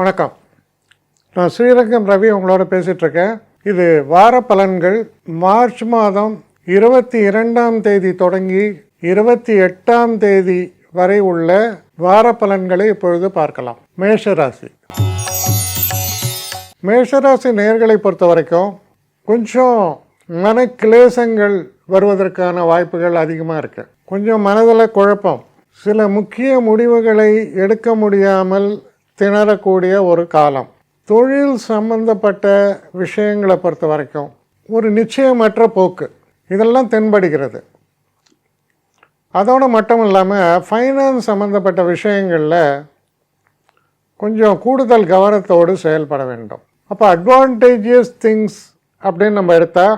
வணக்கம். நான் ஸ்ரீரங்கம் ரவி உங்களோட பேசிகிட்ருக்கேன். இது வார பலன்கள். மார்ச் மாதம் 22ஆம் தேதி தொடங்கி 28ஆம் தேதி வரை உள்ள வார பலன்களை இப்பொழுது பார்க்கலாம். மேஷராசி. மேஷராசி நேயர்களை பொறுத்த வரைக்கும் கொஞ்சம் மனக்கிளேசங்கள் வருவதற்கான வாய்ப்புகள் அதிகமாக இருக்குது. கொஞ்சம் மனதில் குழப்பம், சில முக்கிய முடிவுகளை எடுக்க முடியாமல் திணறக்கூடிய ஒரு காலம். தொழில் சம்பந்தப்பட்ட விஷயங்களை பொறுத்த வரைக்கும் ஒரு நிச்சயமற்ற போக்கு இதெல்லாம் தென்படுகிறது. அதோடு மட்டும் இல்லாமல் ஃபைனான்ஸ் சம்மந்தப்பட்ட விஷயங்களில் கொஞ்சம் கூடுதல் கவனத்தோடு செயல்பட வேண்டும். அப்போ அட்வான்டேஜியஸ் திங்ஸ் அப்படின்னு நம்ம எடுத்தால்,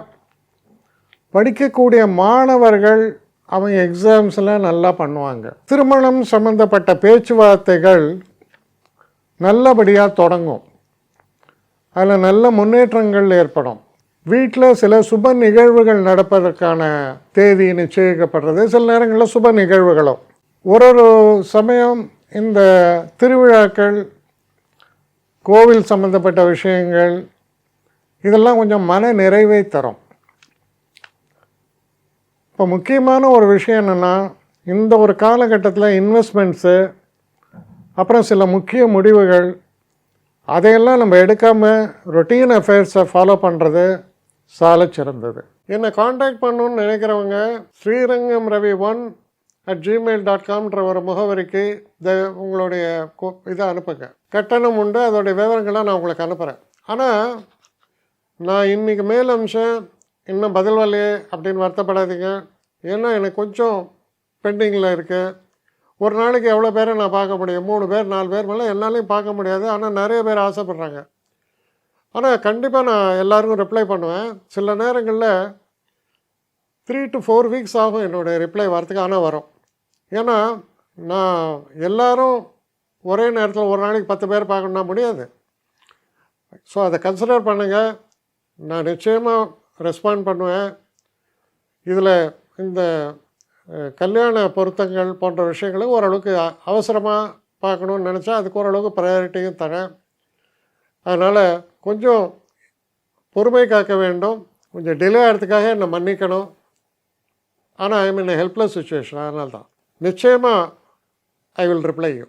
படிக்கக்கூடிய மாணவர்கள் அவங்க எக்ஸாம்ஸில் நல்லா பண்ணுவாங்க. திருமணம் சம்மந்தப்பட்ட பேச்சுவார்த்தைகள் நல்லபடியாக தொடங்கும், அதில் நல்ல முன்னேற்றங்கள் ஏற்படும். வீட்டில் சில சுப நிகழ்வுகள் நடப்பதற்கான தேதி நிச்சயிக்கப்படுறது. சில நேரங்களில் சுப நிகழ்வுகளும், ஒரு சமயம் இந்த திருவிழாக்கள், கோவில் சம்மந்தப்பட்ட விஷயங்கள் இதெல்லாம் கொஞ்சம் மன நிறைவை தரும். இப்போ முக்கியமான ஒரு விஷயம் என்னென்னா, இந்த ஒரு காலகட்டத்தில் இன்வெஸ்ட்மெண்ட்ஸு, அப்புறம் சில முக்கிய முடிவுகள் அதையெல்லாம் நம்ம எடுக்காமல் ரொட்டீன் அஃபேர்ஸை ஃபாலோ பண்ணுறது சால சிறந்தது. என்னை காண்டாக்ட் பண்ணணுன்னு நினைக்கிறவங்க ஸ்ரீரங்கம் ரவி 1@gmail.comன்ற ஒரு முகவரிக்கு உங்களுடைய இதை அனுப்புங்க. கட்டணம் உண்டு, அதோடைய விவரங்களை நான் உங்களுக்கு அனுப்புகிறேன். ஆனால் நான் இன்றைக்கி மேல் அம்சம் இன்னும் பதில் வரலையே அப்படின்னு வருத்தப்படாதீங்க. ஏன்னா எனக்கு கொஞ்சம் பெண்டிங்கில் இருக்குது. ஒரு நாளைக்கு எவ்வளோ பேரை நான் பார்க்க முடியும்? 3 பேர் 4 பேர் மேலே என்னாலையும் பார்க்க முடியாது. ஆனால் நிறைய பேர் ஆசைப்பட்றாங்க. ஆனால் கண்டிப்பாக நான் எல்லாருக்கும் ரிப்ளை பண்ணுவேன். சில நேரங்களில் 3 to 4 வீக்ஸ் ஆகும் என்னுடைய ரிப்ளை வரத்துக்கு. ஆனால் வரும். ஏன்னா நான் எல்லோரும் ஒரே நேரத்தில் ஒரு நாளைக்கு 10 பேர் பார்க்கணுன்னா முடியாது. ஸோ அதை கன்சிடர் பண்ணுங்கள். நான் நிச்சயமாக ரெஸ்பாண்ட் பண்ணுவேன். இதில் இந்த கல்யாண பொருத்தங்கள் போன்ற விஷயங்களை ஓரளவுக்கு அவசரமாக பார்க்கணுன்னு நினச்சா அதுக்கு ஓரளவுக்கு ப்ரையாரிட்டியும் தரேன். அதனால் கொஞ்சம் பொறுமை காக்க வேண்டும். கொஞ்சம் டிலே ஆகிறதுக்காக என்னை மன்னிக்கணும். ஆனால் ஐ மீன் ஹெல்ப்லெஸ் சுச்சுவேஷன். அதனால தான் நிச்சயமாக ஐ வில் ரிப்ளை யூ.